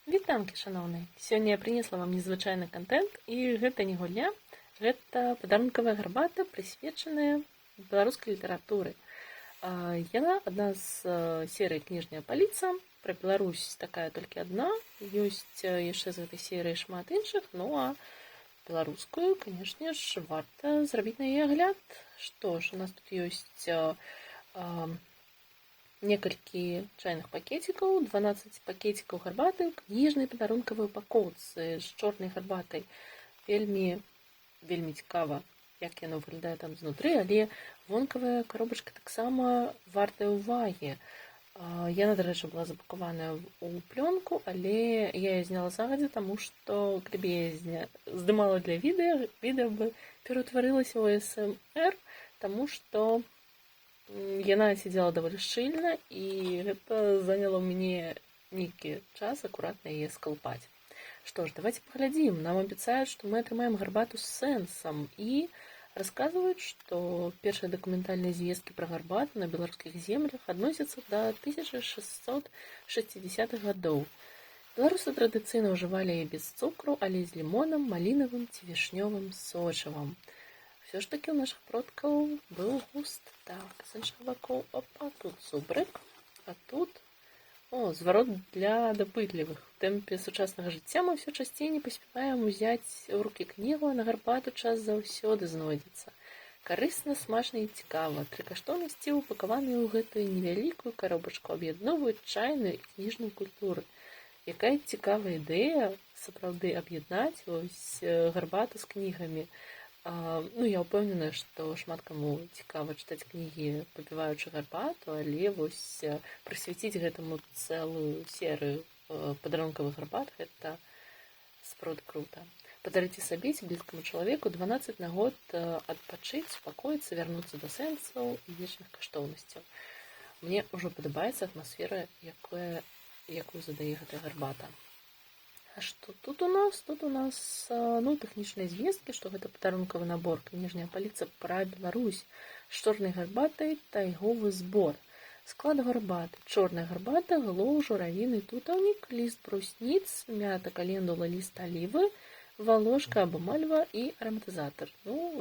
Вітанкі, шаноўныя! Сёння я прынесла вам незвычайны контент, і гэта не гульня, гэта падарункавая гарбата, прысвечаная беларускай літаратуры. Яна адна з серыі кніжная паліца. Пра Беларусь такая толькі адна. Ёсць яшчэ з гэтай серыі шмат іншых, ну а беларускую, канешне ж, варта зрабіць на яе агляд. Што ж, у нас тут ёсць некалькі чайных пакетикаў, 12 пакетикаў гарбаты ў кніжнай падарункавай упакоўцы з чорнай гарбатай. Вельмі цікава, як яно выглядае там знутры, але вонкавая коробачка таксама вартая ўвагі. Яна, дарэчы, была запакаваная ў плёнку, але я яе зняла загадзя, таму што калі б я здымала для відэа бы пераўтварылася ў ASMR, таму што яна сидзела даволі шчыльна, і гэта заняло ў мяне нейкі час акуратна яе скалпаць. Што ж, давайте паглядзім. Нам абяцаюць, што мы атрымаем гарбату з сэнсам, і расказваюць, што першыя дакументальныя звесткі пра гарбату на беларускіх землях адносяцца да 1660-х гадоў. Беларусы традыцыйна ўжывалі яе без цукру, але з лімонам, малінавым ці вішнёвым сочывам. Все ж таки у наших продкаў был густ. Так, з іншага боку, опа, тут зубрык, а тут, зварот для дапытлівых. У тэмпе сучаснага жыцця мы ўсё часцей не паспяваем узяць у рукі кнігу, а на гарбату час заўсёды знойдзецца. Карысна, смачна і цікава. 3 каштоўнасці, упакаваныя ў гэтую невялікую коробачку, аб'ядноўваюць чайную і кніжную культуры. Якая цікавая ідэя сапраўды аб'яднаць гарбату з кнігамі. Я ўпэўненая, што шмат каму цікава чытаць кнігі, папіваючы гарбату, але прысвяціць гэтаму цэлую серыю падарункавых гарбат — гэта сапраўды крута. Падарыце сабе ці блізкаму чалавеку 12 нагод адпачыць, супакоіцца, вярнуцца да сэнсаў і вечных каштоўнасцяў. Мне ўжо падабаецца атмасфера, якую задае гэтая гарбата. А што тут у нас? Тут у нас тэхнічныя звесткі, што гэта падарункавы набор кніжная паліца пра Беларусь з чорнай гарбатай, тайговы збор. Склад гарбаты: чорная гарбата, галоў, журавіны, тутаўнік, ліст брусніц, мята, календула, ліст алівы, валошка або мальва і араматызатар.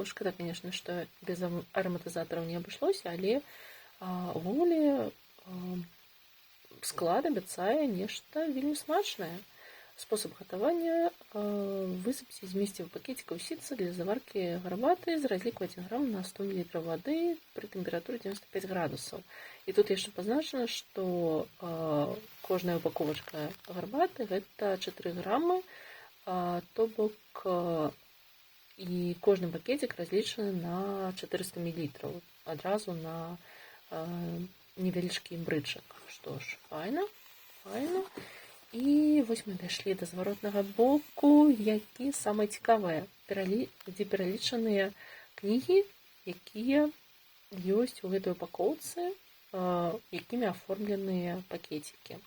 Шкада, конечно, што без араматызатараў не абышлося, але ўвогуле склад абяцае нешта вельмі смачнае. Способ гатавання: высыпьте из вместе в пакетиков ситца для заварки гарбаты з разліку 1 грамм на 100 мл воды при температуре 95 градусов. І тут яшчэ пазначана, што кожная упаковачка гарбаты гэта 4 граммы, то бок і кожны пакетик разлічаны на 400 мл, адразу на невялічкі імбрычак. Што ж, файна. І вось мы дайшлі да зваротнага боку, які самае цікавае, дзе пералічаныя кнігі, якія ёсць у гэтай упакоўцы, якімі аформленыя пакетики.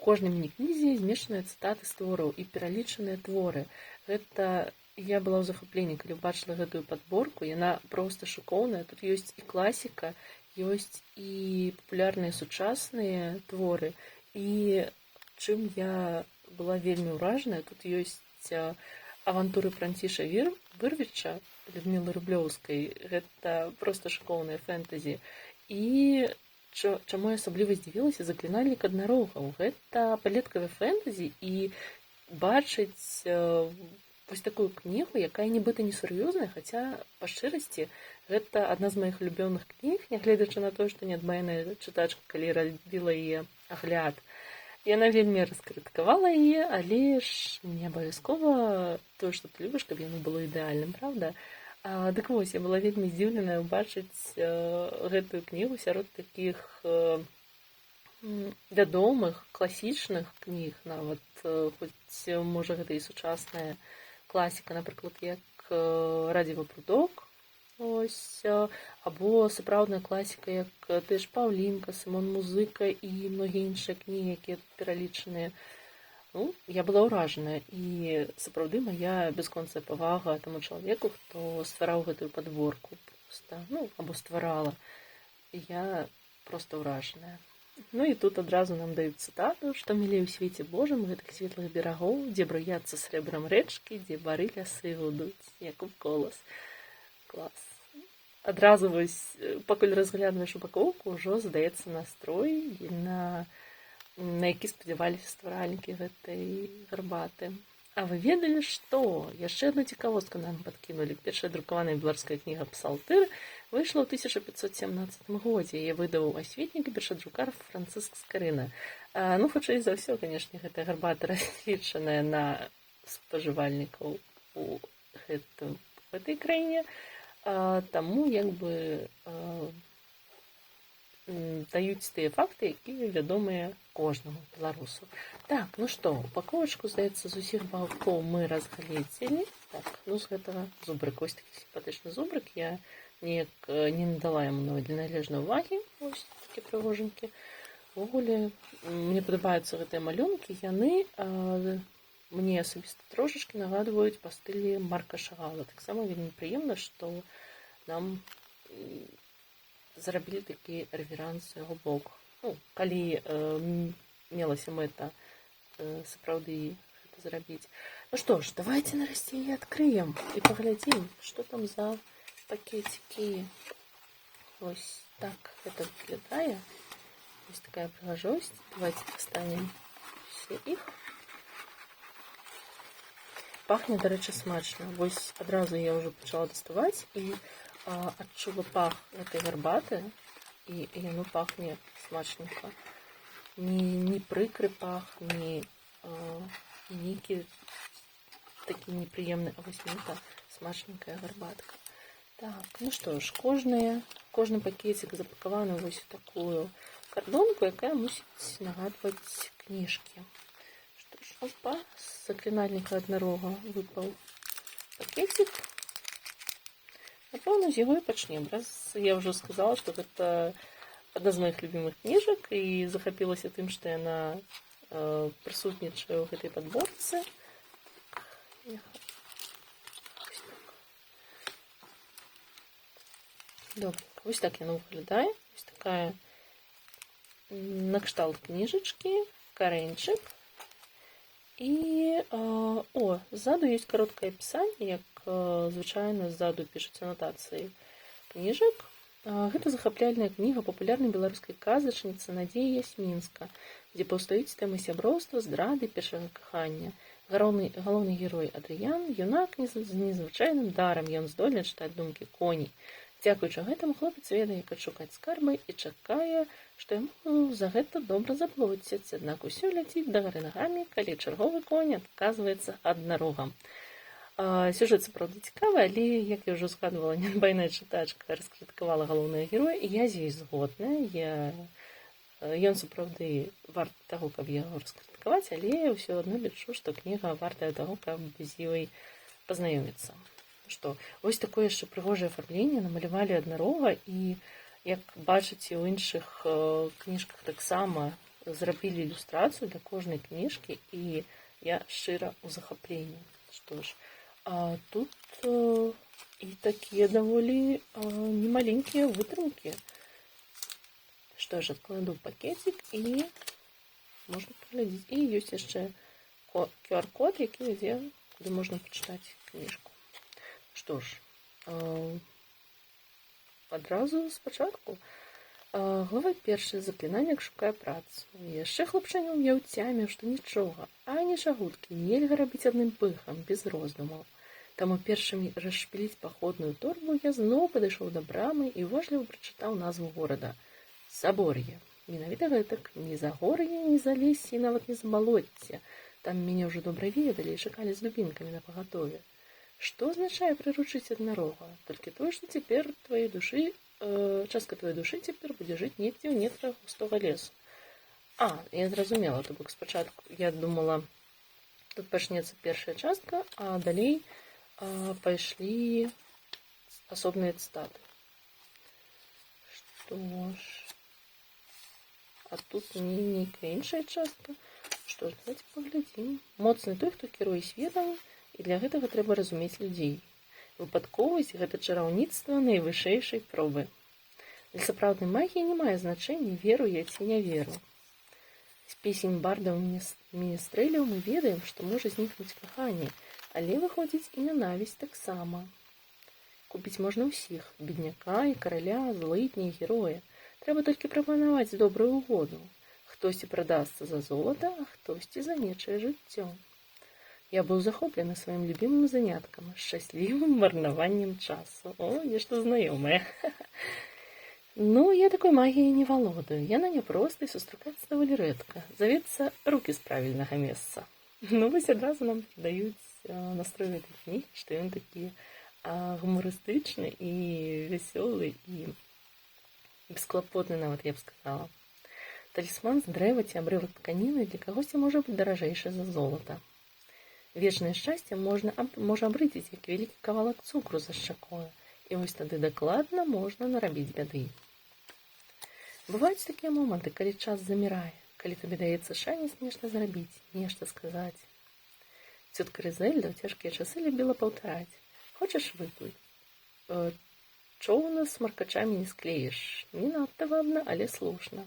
У кожнай міні-кнізе змешчаныя цытаты з твораў і пералічаныя творы. Гэта я была ў захапленні, калі бачыла гэтую падборку. Яна проста шыкоўная. Тут ёсць і класіка, ёсць і папулярныя сучасныя творы. І чым я была вельмі ўражаная, тут ёсць авантуры Франціша Вырвіча, Людмілы Рублёўскай. Гэта проста шыкоўнае фэнтэзі. І чаму я асабліва здзівілася — заклінальнік аднарогаў. Гэта палеткавае фэнтэзі, і бачыць вось такую кнігу, якая нібыта несур'ёзная, хаця па шчырасці гэта адна з маіх улюбёных кніг, нягледзячы на тое, што неадмайная чытачка, калі рабіла яе агляд. Яна вельмі раскрытыкавала яе, але ж не абавязкова тое, што ты любіш, каб яно было ідэальным, правда? Дык вось, я была вельмі здзіўленая ўбачыць гэтую кнігу сярод такіх вядомых, класічных кніг, нават, хоць, можа, гэта і сучасная класіка, напрыклад, як Радзівы прудок, або сапраўдная класіка, як ты ж Паўлінка, Сымон Музыка і многія іншыя кнігі, якія тут пералічаныя. Я была ўражаная, і сапраўды мая бясконцая павага таму чалавеку, хто ствараў гэтую падборку, або стварала. Я проста ўражаная. Ну і тут адразу нам даюць цытату, што мілей у свеце Божым гэтых светлых берагоў, дзе бруяцца срэбрам рэчкі, дзе бары лясы гудуць, як у колас. Клас. Адразу вось, пакуль разглядваеш упакоўку, ўжо здаецца настрой, на які спадзяваліся стваральнікі гэтай гарбаты. А вы ведалі, што? Яшчэ одну цікавостку нам падкінулі. Першая друкаваная беларуская кніга «Псалтыр» выйшла ў 1517 годзе. Яе выдаў асветнік і першадрукар Францыск Скарына. Ну, хутчэй за ўсё, канешне, гэтая гарбата разлічаная на спажывальнікаў у гэтай краіне. Таму, як бы, даюць тыя факты, якія вядомыя кожнаму беларусу. Так, ну што, упаковачку, здаецца, з усіх бакоў мы разгледзелі. Так, ну з гэтага зубрык, ось такі сімпатычны зубрык. Я неяк не надала яму нават належнай увагі. Ось такі прыгожанькі. Увогуле, мне падабаюцца гэтыя малюнкі. Яны мне асабіста трошачкі нагадваюць па стылі Марка Шагала. Таксама вельмі прыемна, што нам зрабілі такі рэверанс з яго боку. Ну, калі мелася мэта сапраўды гэта зрабіць. Ну што ж, давайте нарэшце яе адкрыем і паглядзім, што там за пакецікі. Вось так гэта выглядае. Вось такая прыгажосць. Давайте достанем все іх. Пахне, дарэчы, смачна. Вось адразу я ўжо пачала даставаць і адчула пах гэтай гарбаты, і яно пахне смачненька. Не прыкры пах, не нейкі такі непрыемны, а вось гэта смачненькая гарбатка. Так, ну што ж, кожны пакетик запакаваны вось у такую кардонку, якая мусіць нагадваць кніжкі. Опа, с заклинальника однорога выпал пакетик. Напевно, з яго і пачнем. Раз я ўжо сказала, што гэта адна з моих любимых кніжак і захапілася тым, што яна прысутнічае ў гэтай падборцы. Добре, вось так яна выглядае. Вось такая накшталт кніжачкі, карэньчык. І, ззаду ёсць кароткае апісанне, як звычайна ззаду пішуць анатацыі кніжак. Гэта захапляльная кніга папулярнай беларускай казачніцы Надзеі Ясмінска, дзе паўстаюць тэмы сяброўства, здрады, першага кахання. Галоўны герой Адрыян, юнак з незвычайным дарам, ён здольны чытаць думкі коней. Дзякуючы гэтаму хлопец ведае, як адшукаць скарбы і чакае, што яму за гэта добра заплоцяць. Аднак усё ляціць дагары нагамі, калі чарговы конь адказваецца аднарогам. Сюжэт сапраўды цікавы, але, як я ўжо згадвала, нядбайная чытачка раскрытыкавала галоўнага героя, і я з ёй згодная. Ён сапраўды варты таго, каб яго раскрытыкаваць, але ўсё адно лічу, што кніга вартая таго, каб з ёй пазнаёміцца. Што вось такое яшчэ прыгожае афармленне намалявалі аднарога, і як бачыце, у іншых кніжках таксама зрабілі ілюстрацыю для кожнай кніжкі, і я шчыра ў захапленні. Што ж, тут і такія даволі немаленькія вытрымкі. Што ж, адкладу пакетик і можна паглядзець. І ёсць яшчэ QR-код, які вядзе, куды можна пачытаць кніжку. Што ж, адразу спачатку. Глава першая. Заклінальнік шукае працу. Яшчэ хлопчанё я ўцяміў, што нічога, ані жагуткі нельга рабіць адным пыхам, без роздумаў. Таму першым расшпіліць паходную торбу я зноў падышоў да брамы і уважліва прачытаў назву горада. Забор'е. Менавіта гэтак. Ні за гор'е, ні за лесе, і нават не за балоцце. Там мяне ўжо добра ведалі і чакалі з дубінкамі напагатове. Што азначае прыручыць аднарога? Толькі тое, што цяпер частка твоей душы цяпер будзе жыць недзе ў нетрах густога лесу. Я зразумела, то бок спачатку я думала, тут пачнецца першая частка, а далей пайшлі асобныя цытаты. Што ж, а тут нейкая іншая частка. Што ж, давайте паглядзім. Моцны той, хто кіруе светам, і для гэтага трэба разумець людзей. Выпадковасць — гэта чараўніцтва найвышэйшай пробы. Для сапраўднай магіі не мае значэння, веру я ці не веру. З песень бардаў міністрэляў мы ведаем, што можа знікнуць каханне, але выходзіць і нянавісць таксама. Купіць можна ўсіх, бедняка і караля, злыдня і героя. Трэба толькі прапанаваць добрую угоду. Хтосьці прадасца за золата, а хтосьці за нечае жыццё. Я быў захоплены сваім любімым заняткам, шчаслівым марнаваннем часу. О, нешта знаёмае. Ну, я такой магіяй не валодаю. Яна няпроста і сустракаецца даволі рэдка. Завецца рукі з правільнага месца. Ну, вось адразу нам даюць настрой гэтай кнігі, што ён такі гумарыстычны і вясёлы і бесклапотны нават, я б сказала. Талісман з дрэва ці абрывак тканіны для кагосьці можа быць даражэйшы за золата. Вечнае шчасце можа абрыдзець, як вялікі кавалак цукру за шчакою, і вось тады дакладна можна нарабіць бяды. Бываюць такія моманты, калі час замірае, калі табе даецца шанец нешта зрабіць, нешта сказаць. Цётка Рызельда ў цяжкія часы любіла паўтараць: «Хочаш выплыць? Чоўна з маркачамі не склеіш, не надта вабна, але слушна».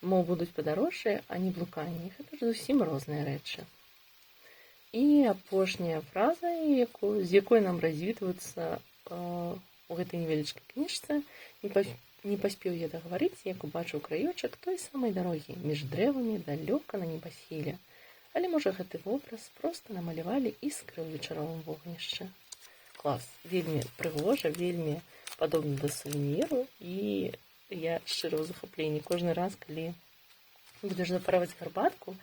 Мо будуць падарожжыя, а не блуканні, гэта ж зусім розныя рэчы. І апошняя фраза, з якой нам развітваюцца у гэтай невялічкай кніжцы, не паспеў я дагаварыць, як убачыў краёчак той самай дарогі між дрэвамі далёка на небасхіле. Але, можа, гэты вобраз проста намалявалі іскры ў вечаровым вогнішчы. Клас, вельмі прыгожа, вельмі падобна да сувеніру, і я шчыра ў захапленні. Кожны раз, калі будзеш запараваць гарбатку,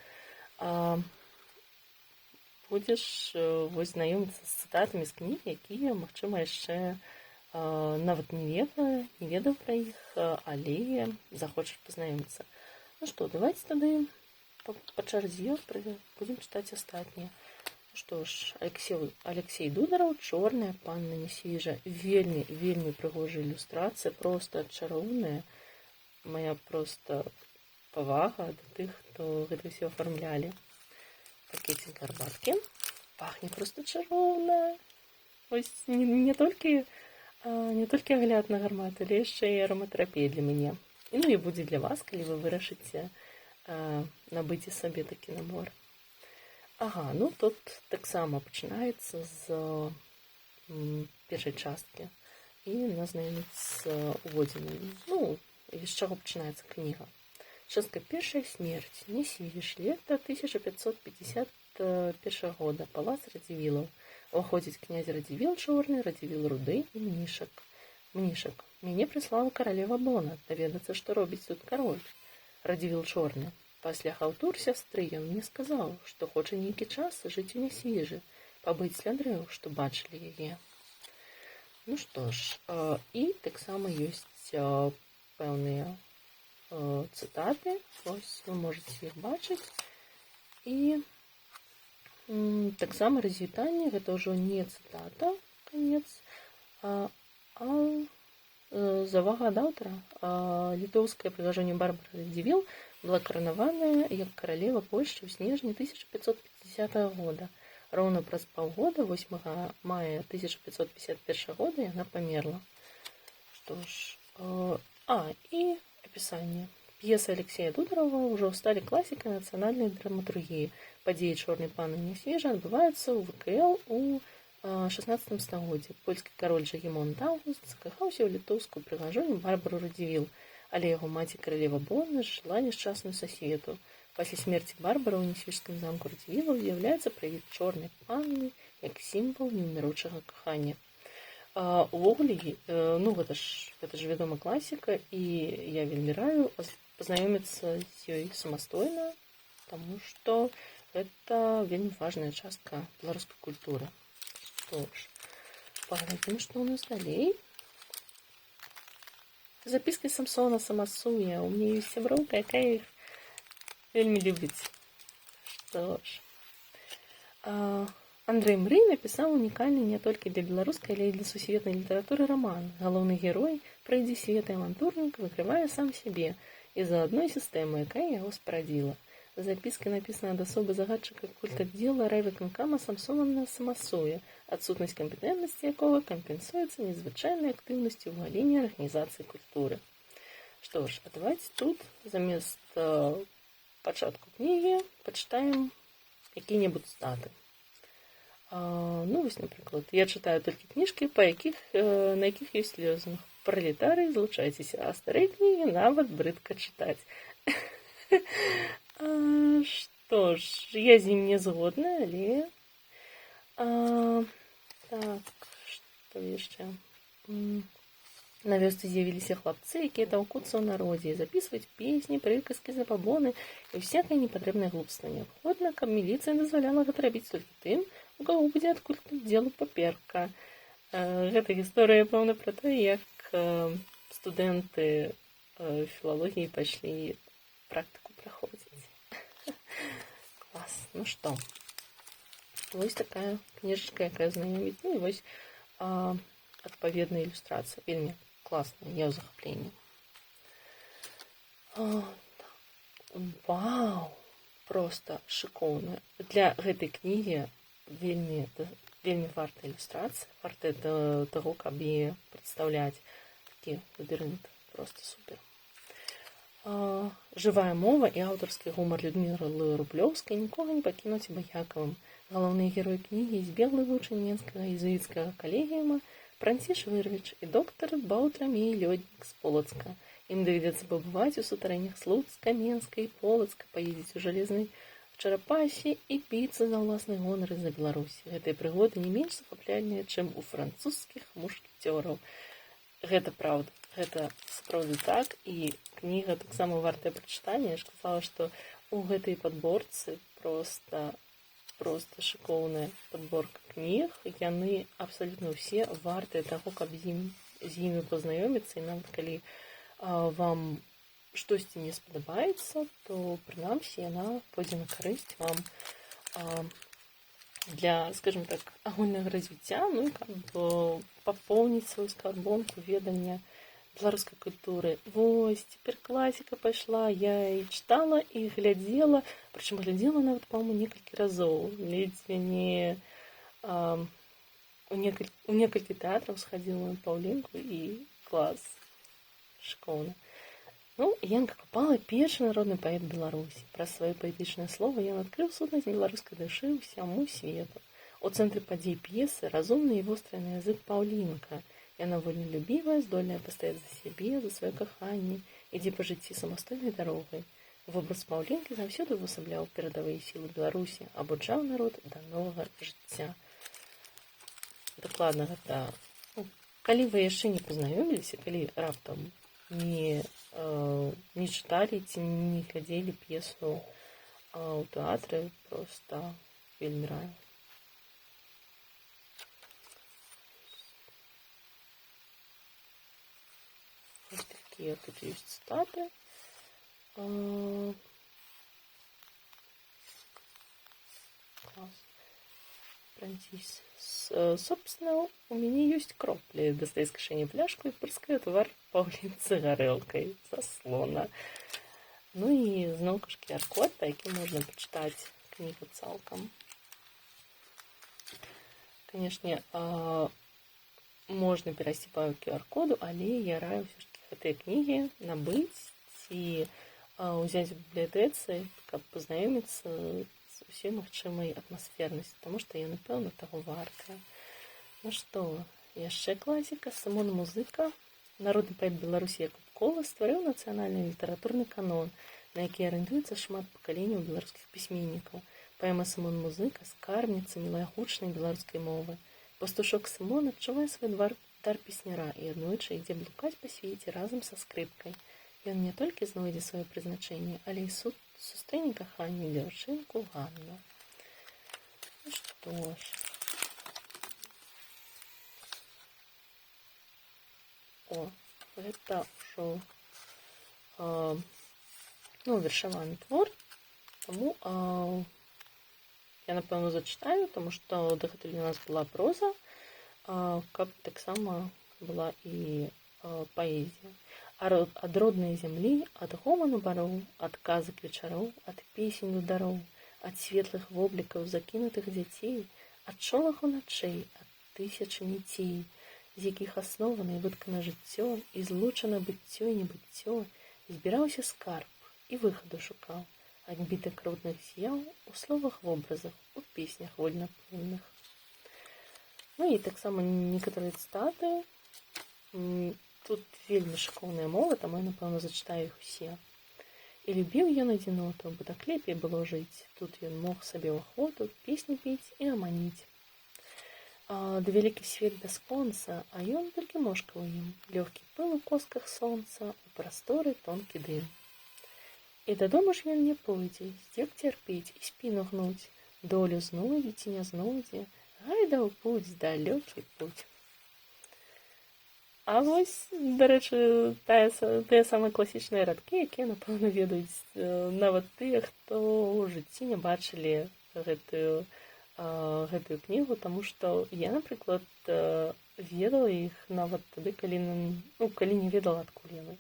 будзеш знаёміцца з цытатамі з кніг, якія, магчыма, яшчэ нават не ведаў пра іх, але захочаш пазнаёміцца. Ну што, давайте тады па чарзе будзем чытаць астатнія. Ну што ж, Алексей Дудараў, «Чорная панна Несвіжа». Вельмі, вельмі прыгожая ілюстрацыя, проста чароўная. Моя проста павага да тых, хто гэта ўсё афармлялі. Пакетик гарбаткі. Пахне просто чароўна. Ось не толькі агляд на гарбату, але яшчэ і ароматэрапія для мяне. І ну і будзе для вас, калі вы вырашыце набыць сабе такі набор. Ага, ну тут таксама пачынаецца з першай часткі і нас знаёміць з уводзінай. Ну, і з чаго пачынаецца кніга. Частка першая — смерть. Несвіж. Лето 1551 года. Палац Радзівілаў. Уходзіць князь Радзівіл чорны, Радзівіл руды і Мнішак. Мнішак. Мяне прыслала каралева Бона даведацца, што робіць тут кароль. Радзівіл чорны. Пасля хаўтур сястры ён мне сказаў, што хоча нейкі час жыць у Несвіжы, пабыць ля дрэў, што бачылі яе. Ну што ж, і таксама ёсць пэўныя цытаты, ось вы можете іх бачыць. І таксама развітанне, гэта ўжо не цытата, канец, а завага ад аўтара. Літоўскае прыгажанне Барбара Радзівіл была каранаваная як каралева Польшчы ў снежні 1550 года. Роўна праз паўгода, 8 мая 1551 года, яна памерла. Што ж, і опісанне. П'есы Алексея Дударова ўжо сталі класікай нацыянальнай драматургіі. Падзеі «Чорнай панны Несвіжа» адбываюцца ў ВКЛ у 16 стагоддзі. Польскі кароль Жагімон Даўгуст закахаўся ў літоўскую прыгажоню Барбару Радзівіл, але яго маці каралева Бона жыла няшчасную са свету. Пасля смерці Барбара ў несвіжскім замку Радзівілаў з'яўляецца прывід чорнай панны як сімвал неўміручага кахання. Увогуле, ну гэта ж вядома класіка, і я вельмі раю пазнаёміцца з ёй самастойна, таму што гэта вельмі важная частка беларускай культуры. Што ж, паглядзім, што ў нас далей. Запіски Самсона Самасуя. У меня есть сяброўка, якая іх вельмі любіць. Што ж, Андрэй Мрый напісаў унікальны не толькі для беларускай, але і для сусветнай літаратуры раман. Галоўны герой, прайдзі свет і авантурнік, выкрывае сам сябе і за адной сістэмы, якая яго спарадзіла. Записка написана ад асобы загадчыка культаддзела райвыканкама Самсонова Самасоя, адсутнасць кампетэнтнасці якога кампенсуецца незвычайнай актыўнасцю ў галіне арганізацыі культуры. Што ж, а давайте тут замест пачатку кнігі пачытаем якія-небудзь статы. Ну, вось, напрыклад, я чытаю толькі кніжкі, на якіх ёсць лёзунг. Пралетарый, злучайцеся, а старыя кнігі нават брыдка чытаць. Што ж, я з ім не згодна, але... Так, што яшчэ? На вёсцы з'явіліся хлапцы, якія таўкуцца ў народзе і запісваюць песні, прыказкі, забабоны і ўсякае непатрэбнае глупства. Неабходна, каб міліцыя дазваляла гэта рабіць толькі тым, у каго будзе ад культаддзелу паперка. Гэта гісторыя, пэўна, пра тое, як студэнты філалогіі пайшлі практыку праходзіць. Клас. Ну што, вось такая кніжачка, якая знаёміць. Ну і вось адпаведная ілюстрацыя. Вельмі класная, я ў захапленні. Вау! Проста шыкоўна. Для гэтай кнігі вельмі варта ілюстрацыя, варта таго, каб яе прадстаўляць. Такі лабірынт. Проста супер. Жывая мова і аўтарскі гумар Людмілы Рублёўскай нікога не пакінуць абыякавым. Галоўныя героі кнігі збеглы вучань менскага езуіцкага калегіума Франціш Вырвіч і доктар Баўтрамей Лёднік з Полацка. Ім давядзецца пабываць у сутарэннях Слуцка, Менска і Полацка, паездзіць у жалезнай чарапасе і біцца за ўласны гонар і за Беларусь. Гэтыя прыгоды не менш захапляльныя, чым у французскіх мушкецёраў. Гэта праўда. Гэта сапраўды так, і кніга таксама вартая прачытання. Я ж казала, што ў гэтай падборцы проста шыкоўная падборка кніг. Яны абсалютна ўсе вартыя таго, каб з імі пазнаёміцца. І нават калі вам штосьці не спадабаецца, то, прынамсі, яна пойдзе на карысць вам для, скажем так, агульнага развіцця, ну і каб папоўніць сваю скарбонку ведання беларускай культуры. Вось, цяпер класіка пайшла, я і чытала, і глядзела, прычым глядзела нават, па-моему, некалькі разоў. Ледзьве не у некалькі тэатраў схадзіла на паўлінку, і клас. Шыкоўна. Ну, Янка Купала – першы народны паэт Беларусі. Праз сваё паэтычнае слова ён адкрыў сутнасць беларускай душы ўсяму свету. У цэнтры падзей п'есы разумны і востры на язык Паўлінка. Яна вольнолюбівая, здольная пастаяць за сябе, за сваё каханне, ідзе па жыцці самастойнай дарогай. Вобраз Паўлінкі заўсёды ўвасабляў перадавыя сілы Беларусі, абуджаў народ да новага жыцця. Дакладна гэта. Калі вы яшчэ не пазнаёміліся, калі раптам не чыталі ці не глядзелі п'есу ў тэатры, проста вельмі раю. Ось такія тут ёсць цытаты. Класс. Францис. Собственно, у меня есть кропли. Достаю из кишени фляжку и прыскаю твар Паўлінцы гарэлкай са слона. Ну і зноў QR-код, па якім можна пачытаць кнігу цалкам. Канешне, можна перайсці па QR-коду, але я раю ўсё ж такі гэтыя кнігі набыць ці ўзяць у бібліятэцы, каб пазнаёміцца з усёй магчымай атмасфернасцю, таму што яны, пэўна, таго вартыя. Ну што, яшчэ класіка. Сымон Музыка, народны паэт Беларусі Якуб Кола, стварыў нацыянальны літаратурны канон, на які арыентуецца шмат пакаленняў беларускіх пісьменнікаў. Паэма Сымон Музыка скарбніца мілагучнай беларускай мовы. Пастушок Сымон адчувае свой дар песняра і аднойчы ідзе блукаць па свеце разам са скрыпкай. Ён не толькі знойдзе сваё прызначэнне, але і сустрэне каханне дзяўчынку Ганну. Ну што ж. О, гэта ўжо вершаваны твор, таму я, напэўна, зачытаю, таму што дагэтуль у нас была проза, каб таксама была і паэзія. ад роднай зямлі, ад гоману бароў, ад казак вечароў, ад песень до дароў, ад светлых воблікаў закінутых дзяцей, ад шолаху начэй, ад тысячы ніцей, з якіх аснована і выткана жыццё, і злучана быццё і небыццё, збіраўся скарб і выхаду шукаў, адбітак родных з'яў у словах вобразах, у песнях вольнаплынных. Ну і таксама некаторыя цытаты. Тут вельмі шыкоўная мова, таму я, напэўна, зачытаю іх усе. І любіў ён адзіноту, бо так лепей было жыць. Тут ён мог сабе ў ахвоту песні піць і аманіць. Да вялікі свет бясконца, а ён толькі мошкаў ім. Лёгкі пыл у косках сонца, у прасторы тонкі дым. І дадому ж ён не пойдзе, здзек цярпіць і спіну гнуць. Долю знойдзе ці не знойдзе, гайда ў путь, далёкі путь. А вось, дарэчы, тыя самыя класічныя радкі, якія, напэўна, ведаюць нават тыя, хто ў жыцці не бачылі гэтую кнігу, таму што я, напрыклад, ведала іх нават тады, калі не ведала, адкуль яны.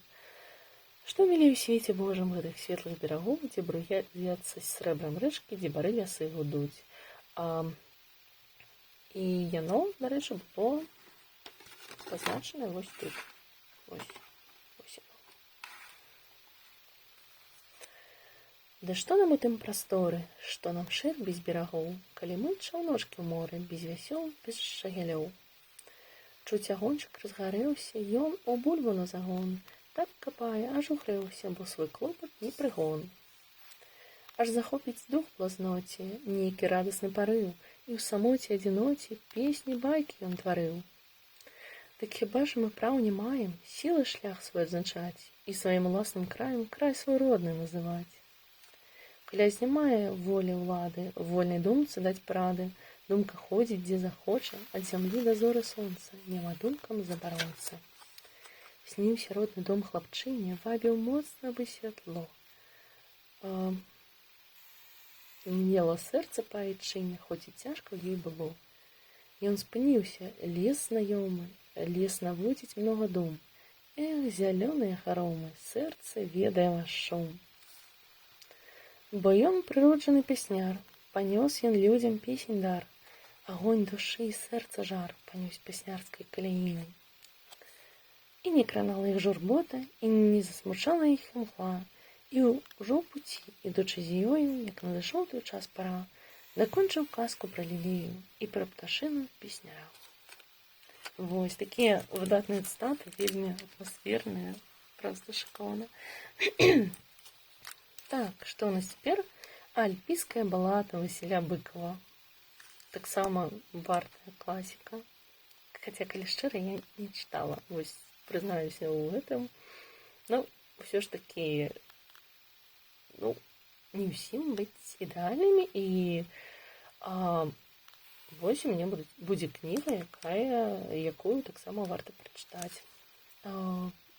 Што мілей у свеце Божым гэтых светлых берагоў, дзе бруяцца срэбрам рэчкі, дзе бары лясы гудуць. І яно, дарэчы, было пазначанае вось тут. Вось яно. Да што нам у тым прасторы, што нам шыр без берагоў, калі мы чаўночкі ў моры, без вясёл, без шагялёў. Чуць агончык разгарэўся, ён у бульбу на загон, так капае, аж угрэўся, бо свой клопат не прыгон. Аж захопіць дух блазноце, нейкі радасны парыў, і ў самоце адзіноце песні байкі ён тварыў. Дык хіба ж мы праў не маем сілы шлях свой адзначаць і сваім уласным краем край свой родны называць. Князь не мае волі ўлады, вольнай думцы даць прады, думка ходзіць, дзе захоча, ад зямлі да зоры сонца, няма думкам забаронца. Сніўся родны дом хлапчыне, вабіў моцна бы святло. Мела сэрца па айчыне, хоць і цяжка ёй было. Ён спыніўся, лес знаёмы, лес наводзіць многа дум. Эх, зялёныя харомы, сэрца ведае ваш шум. Бо ён прыроджаны песняр, панёс ён людзям песень дар, агонь душы і сэрца жар панёс песнярскай каляінай. І не кранала іх журбота, і не засмучала іх імгла, і ўжо ў пуці, ідучы з ёю, як надышоў той час пара, дакончыў казку пра лілею і пра пташыну песняра. Вось такія выдатныя цытаты, вельмі атмасферныя, проста шыкоўна. Так, што у нас цяпер? Альпійская балада Васіля Быкова. Таксама вартая класіка. Хаця, калі шчыра, я не чытала. Вось, прызнаюся ў гэтым. Ўсё ж такі, не ўсім быць ідэальнымі, і вось у мяне будзе кніга, якую таксама варта прачытаць.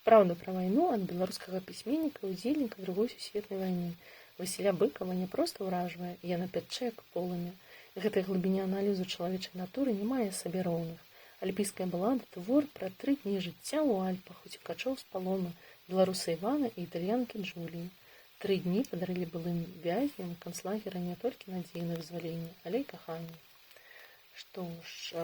Праўда пра вайну ад беларускага пісьменніка, удзельніка Другой сусветнай вайны. Васіля Быкова не проста ўражвае, яна пячэ як полымя. Гэтай глыбіні аналізу чалавечай натуры не мае сабе роўных. Альпійская балада – твор пра 3 дні жыцця ў Альпах, уцекачоў з палону, беларуса Івана і італьянкі Джуліі. 3 дні падарылі былым вязням канцлагера не толькі надзеі на вызваленне, але і каханне. Што ж,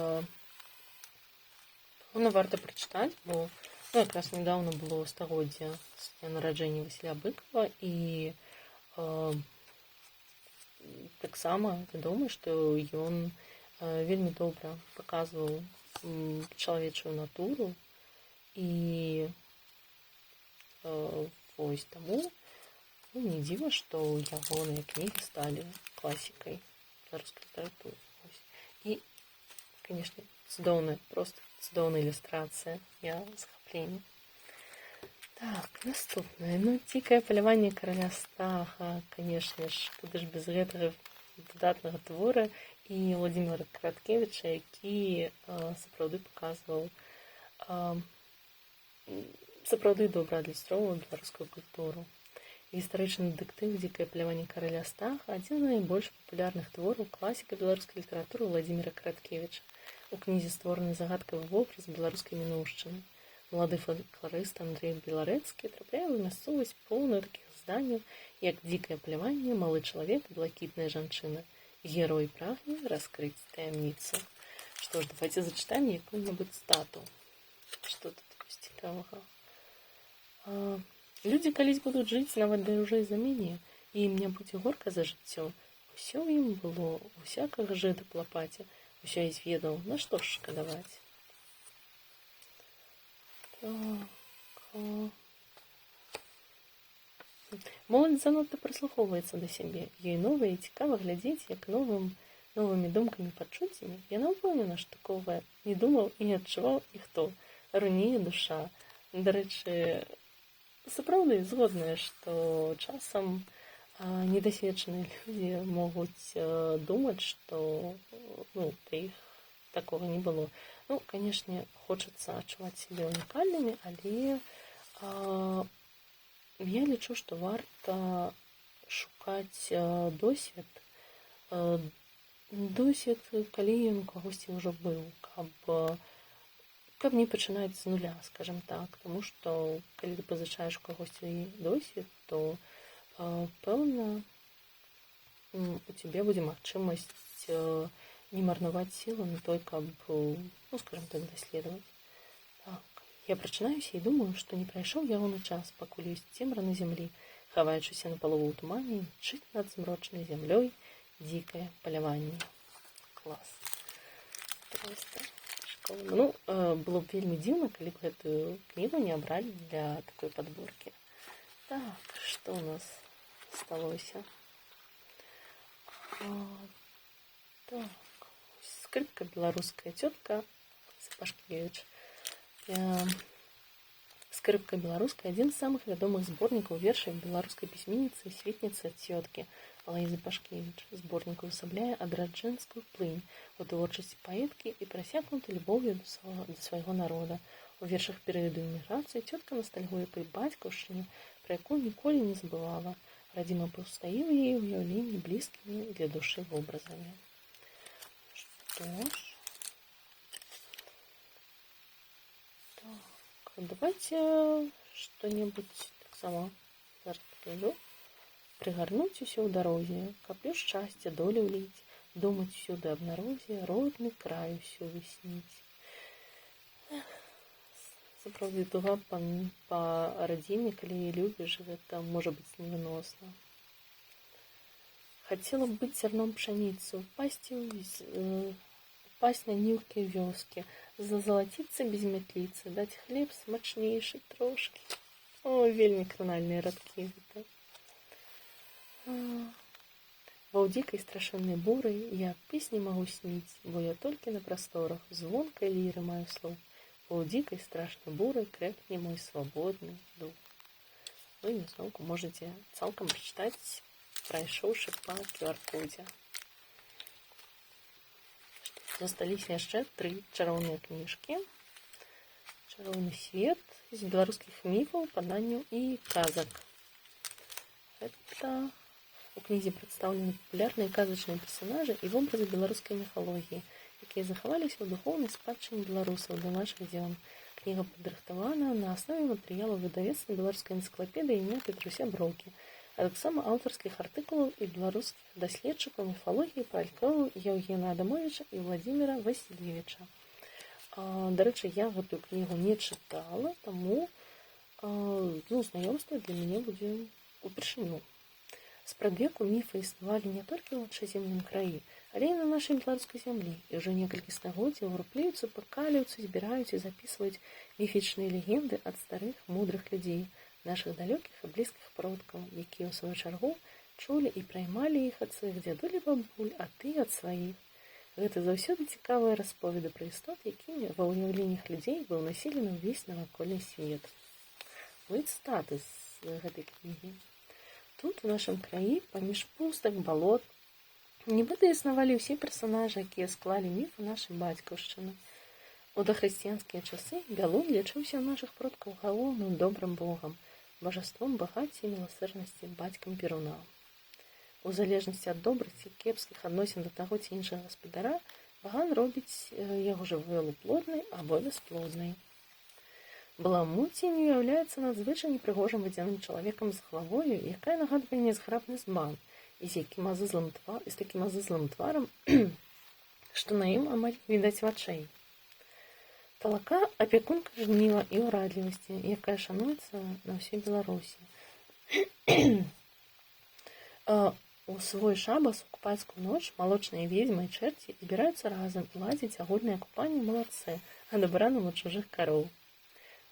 варта прачытаць, бо якраз нядаўна было стагоддзя з дня нараджэння Васіля Быкова, і таксама вядома, што ён вельмі добра паказваў чалавечую натуру, і вось таму не дзіва, што ягоныя кнігі сталі класікай беларускай літаратуры. І, канешне, цудоўная, проста цудоўная ілюстрацыя, я захаплення. Так, наступнае. Дзікае паляванне караля Стаха, канешне ж, куды ж без гэтага выдатнага твора, і Владзіміра Караткевіча, які сапраўды паказваў, сапраўды добра адлюстроўваў беларускую культуру. Гістарычны дэтэктыў «Дзікае паляванне караля Стаха» – адзін з найбольш папулярных твораў класіка беларускай літаратуры Владзіміра Караткевіча. У кнізе створаны загадкавы вобраз беларускай мінуўшчыны. Малады фальклорыст Андрей Беларэцкі трапляе ў мясцовасць поўную такіх зданняў, як дзікае паляванне, малы чалавек, блакітная жанчына. Герой прагне раскрыць таямніцу. Што ж, давайте зачитаем якую-нибудь стату. Што тут ёсць цікавага? Людзі калісь будуць жыць нават даўжэй за мяне, і ім не будзе горка за жыццё. Усё ім было, усякага жыда па лапаце, усё я зведаў, на што ж шкадаваць? Моладзь занадта прыслухоўваецца да сябе. Ёй нова і цікава глядзець, як новымі думкамі, пачуццямі. Яна ўпэўнена, што такога не думаў і не адчуваў ніхто. Рунее душа. Дарэчы, сапраўды згодная, што часам недасведчаныя людзі могуць думаць, што пры іх такога не было. Канешне, хочацца адчуваць сябе унікальнымі, але я лічу, што варта шукаць досвед, калі ён у кагосьці ўжо быў, каб не пачынаць з нуля, скажем так, таму што калі ты пазычаеш у кагосьці досвед, то пэўна у цябе будзе магчымасць не марнаваць сілу на той, каб, скажем так, даследаваць. Я прачынаюся і думаю, што не прайшоў ягоны час, пакуль ёсць цемра на зямлі, хаваючыся напалову ў тумане, мчыць над змрочнай зямлёй дзікае паляванне. Клас. Проста школа. Было б вельмі дзіўна, калі б гэтую кнігу не абралі для такой падборкі. Так, што ў нас асталося? Так. Скрыпка беларуская цётка Пашкевіч. Скрыпка беларуская адзін з самых вядомых зборнікаў вершаў беларускай пісьменніцы і светніцы цёткі Алаізы Пашкевіч. Зборнік увасабляе адраджэнскую плынь у творчасці паэткі і прасякнуты любоўю да свайго народа. У вершах перыяду эміграцыі цётка ностальгуе па бацькаўшчыне, пра якую ніколі не забывала. Радзіма паўстае ў яе ўяўленні блізкімі для душы вобразамі. Што ж? Так, давайте што-небудзь таксама зараз пагляджу. Прыгарнуць усё ў дарозе, каб лёс шчасця долю ліць, думаць усюды аб народзе, родны край усё высніць. Сапраўды, туга па радзіме, калі любіш, гэта можа быць невыносна. Хацела б быць зярном пшаніцу, упасть на нівкі вёскі, зазалаціцца без мятліцы, даць хлеб смачнейшы трошкі. Вельмі кранальныя радкі гэта. Ва ў дзікай страшэннай буры я песні магу сніць, бо я толькі на прасторах звонкай ліры маю слоў. Ва ў дзікай страшнай буры крэпне мой свабодны дух. Вы зноўку можаце цалкам прачытаць, прайшоўшы па QR-кодзе. Засталіся яшчэ 3 чароўныя кніжкі. Чароўны свет з беларускіх міфаў, паданняў і казак. Гэта у кнізе прадстаўлены папулярныя казачныя персанажы і вобразы беларускай міфалогіі, якія захаваліся ў духоўнай спадчыне беларусаў да нашых дзён. Кніга падрыхтавана на аснове матэрыялаў выдавецтва беларускай энцыклапедыі імя Петруся Броўкі, а таксама аўтарскіх артыкулаў і беларускіх даследчыкаў міфалогіі фальклору Яўгена Адамовіча і Владзіміра Васільевіча. Дарэчы, я гэтую кнігу не чытала, таму знаёмства для мяне будзе упершыню. Спрадвеку міфы існавалі не толькі ў іншаземным краі, але і на нашай беларускай зямлі. І ўжо некалькі стагоддзяў еўрапейцы пакалююцца, збіраюць і запісваюць міфічныя легенды ад старых мудрых людзей, нашых далёкіх і блізкіх продкаў, якія, у сваю чаргу, чулі і праймалі іх ад сваіх дзядуль і бабуль, а ты ад сваіх. Гэта заўсёды цікавыя расповеды пра істот, якімі ва ўяўленнях людзей быў населены ўвесь навакольны свет. Цытаты з гэтай кнігі. Тут, у нашым краі, паміж пустак, балот, нібыта існавалі ўсе персанажы, якія склалі міфы нашай бацькаўшчыны. У дахрысціянскія часы Бялун лічыўся ў нашых продкаў галоўным добрым богам, бажаством багацця і міласэрнасці, бацькам Перуна. У залежнасці ад добрых і кепскіх адносін да таго ці іншага гаспадара, баган робіць яго жывёлу плоднай або бясплоднай. Баламуцінь уяўляецца надзвычай непрыгожым вадзяным чалавекам з галавою, якая нагадвае нязграбны збан, і з такім азызлым тварам, што на ім амаль відаць вачэй. Талака апекунка жніва і ўрадлівасці, якая шануецца на ўсёй Беларусі. У свой шабас, у купальскую ноч, малочныя ведзьмы і чэрці збіраюцца разам і ладзяць агульнае купанне малатцы, адабранам у чужых кароў.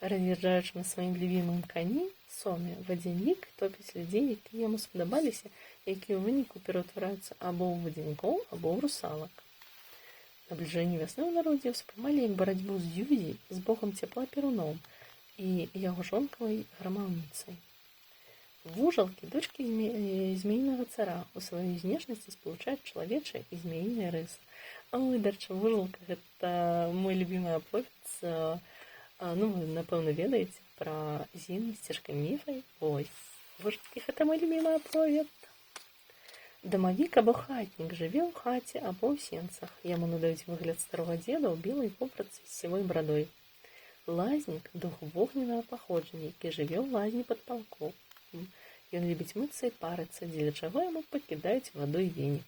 Раз'язджаючы на сваім любімым кані, соме, вадзянік топіць людзей, якія яму спадабаліся, якія ў выніку пераўтвараюцца або ў вадзянікоў, або ў русалак. Набліжэнне вясны ў народзе ўспрымалі як барацьбу з Юзі, з богам цепла Перуном і яго жонкавай грамаўніцай. Вужалкі, дочкі змеінага цара, у сваёй знешнасці спалучаюць чалавечыя і змеіныя рысы. Ой, дарча, вужалка — гэта мой любімы аповед. Ну, вы, напэўна, ведаеце пра Зіну з цяжкай міфай. Вось, вужалкі — гэта мой любімы аповед. Дамавік або хатнік жыве ў хаце або ў сенцах. Яму надаюць выгляд старога дзеда ў белай вопратцы з сівой брадой. Лазнік — дух вогненнага паходжання, які жыве ў лазні пад палком. Ён любіць мыцца і парыцца, дзеля чаго яму пакідаюць ваду і венік.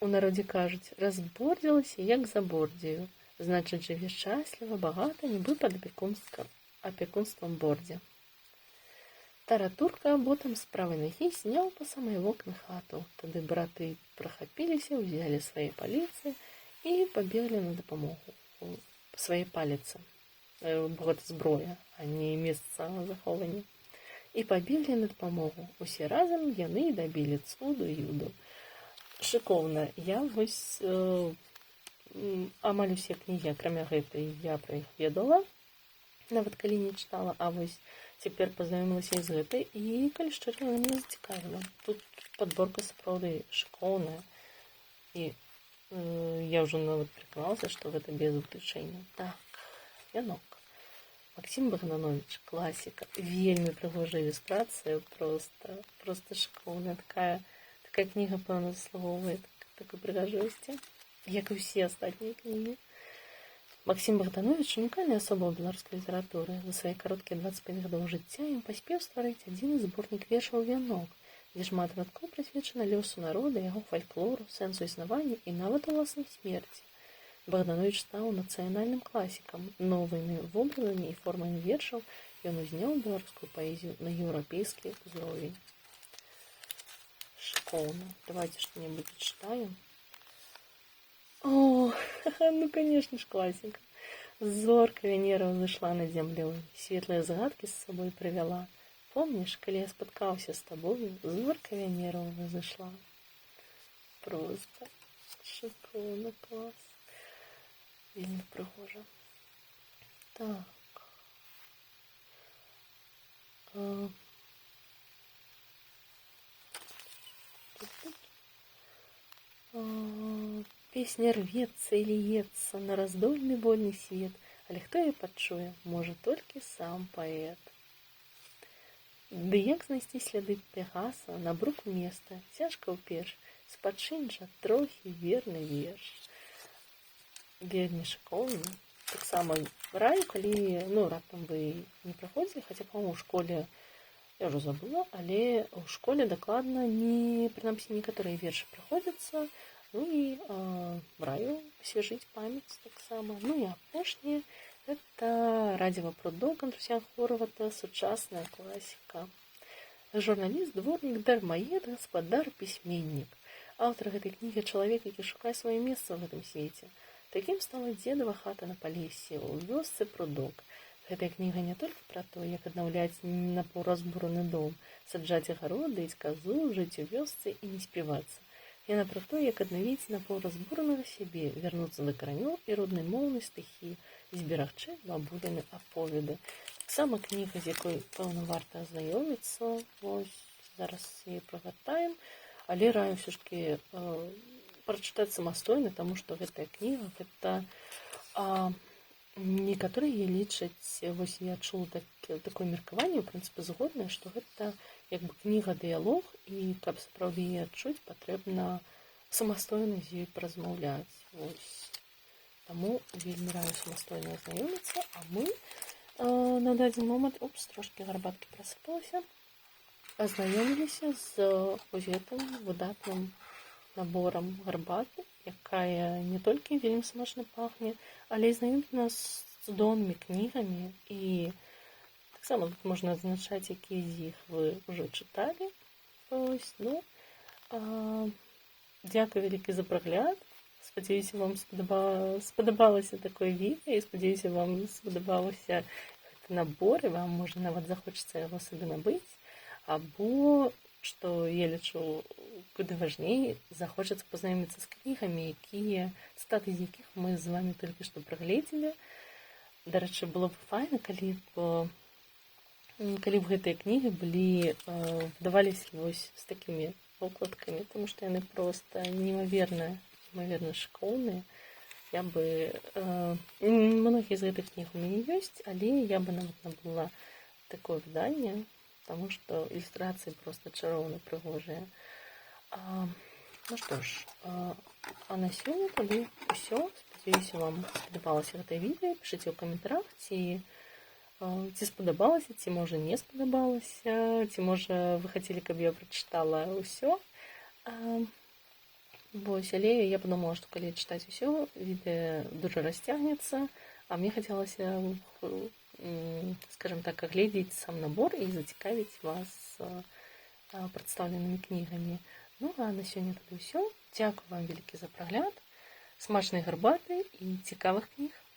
У народзе кажуць: разбордзілася, як за бордзею. Значыць, жыве шчасліва, багата, нібы пад апекунствам бордзя. Таратурка ботам з правай нагі сняў па самыя вокны хату. Тады браты прахапіліся, узялі свае паліцы і пабеглі на дапамогу. Свае паліцы. Бо гэта зброя, а не месца заховання. І пабеглі на дапамогу. Усе разам яны дабілі цуду юду. Шыкоўна. Я вось амаль усе кнігі, акрамя гэтай, я пра іх ведала, нават калі не чытала, а вось цяпер пазнаёмілася з гэтай, і, калі шчыра, яна мяне зацікавіла. Тут падборка сапраўды шыкоўная, і я ўжо нават пераканалася, што гэта без выключэння. Так, вянок. Максім Багнановіч, класіка, вельмі прыгожая ілюстрацыя, проста шыкоўная. Такая кніга, пэўна, заслугоўвае такой прыгажосці, як і ўсе астатнія кнігі. Максім Багдановіч — унікальная асоба ў беларускай літаратуры. За свае кароткія 25 гадоў жыцця ён паспеў стварыць адзіны зборнік вершаў «Вянок», дзе шмат радкоў прысвечана лёсу народа, яго фальклору, сэнсу існавання і нават уласнай смерці. Багдановіч стаў нацыянальным класікам. Новымі вобразамі і формамі вершаў ён узняў беларускую паэзію на еўрапейскі ўзровень. Шыкоўна. Давайте што-небудзь чытаем. О, ну, конечно ж, классика. Зорка Венера взошла над землей, светлые загадки с собой привела. Помнишь, коли я споткался с тобой, зорка Венера взошла. Просто шикарно, класс. Вельми пригожа. Так. Песня рвецца і ліецца на раздольны вольны свет, але хто яе пачуе, можа толькі сам паэт. Ды як знайсці сляды Пегаса на бруку места, цяжка ўперш, спачынь жа трохі верны верш. Вельмі шыкоўна. Таксама раю, калі, раптам вы не праходзілі, хаця, па-моему, у школе, я ўжо забыла, але ў школе дакладна прынамсі некаторыя вершы праходзяцца. Ну і раю асвежыць памяць таксама. Ну і апошняе — гэта Радзіва Прудо Кандрусян Хорвата, сучасная класіка. Журналіст, дворнік, дармаед, гаспадар, пісьменнік. Аўтар гэтай кнігі — чалавек, які шукае сваё месца ў гэтым свеце. Такім стала дзедава хата на Палесе, у вёсцы Прудок. Гэтая кніга не толькі пра то, як аднаўляць напаўразбураны дом, саджаць агароды, ісць казу, жыць у вёсцы і не співацца. Яна пра то, як аднавіць напаўразбуранага сябе, вярнуцца да каранёў і роднай моўнай стыхіі, зберагчы бабуліны аповеды. Таксама кніга, з якой, пэўна, варта азнаёміцца. Вось, зараз яе прагатаем. Але раю ўсё-такі прачытаць самастойна, таму што гэтая кніга, гэта некаторыя лічаць, вось я чула такое меркаванне, у прынцыпе, згоднае, што гэта як бы кніга-дыялог, і каб сапраўды яе адчуць, патрэбна самастойна з ёй паразмаўляць. Вось. Таму вельмі раю самастойна азнаёміцца, а мы на дадзены момант, трошки гарбаткі прасыпалася, азнаёміліся з гэтым выдатным наборам гарбаты, якая не толькі вельмі смачна пахне, але і знаёміць нас з цудоўнымі кнігамі. І таксама тут можна адзначаць, якія з іх вы ўжо чыталі. Ось, ну, дзякуй вялікі за прагляд. Спадзяюся, вам спадабалася такое відэа, і спадзяюся, вам спадабаўся гэты набор, і вам, можа, нават захочацца яго сабе набыць. Або, што я лічу куды важней, захочацца пазнаёміцца з кнігамі, цытаты з якіх мы з вамі толькі што прагледзелі. Дарэчы, было б файна, калі б гэтыя кнігі выдаваліся вось з такімі вокладкамі, тому што яны проста неймаверна шыкоўныя. Я бы... Многія з гэтых кніг у мяне ёсць, але я бы нават набыла такое выданне, таму што ілюстрацыі проста чароўна прыгожыя. Ну што ж, на сёння тады ўсё. Спадзяюся, вам спадабалася гэтае відэа. Пішыце ў каментарах, ці спадабалася, ці можа не спадабалася, ці можа вы хацелі, каб я прачытала ўсё. Вось, але я подумала, што калі чытаць усё, відэа дужа расцягнецца, а мне хацелася, скажем так, агледзець сам набор і зацікавіць вас прадстаўленымі кнігамі. Ну, а на сёння тады ўсё. Дзякуй вам вялікі за прагляд, смачнай гарбаты і цікавых кніг.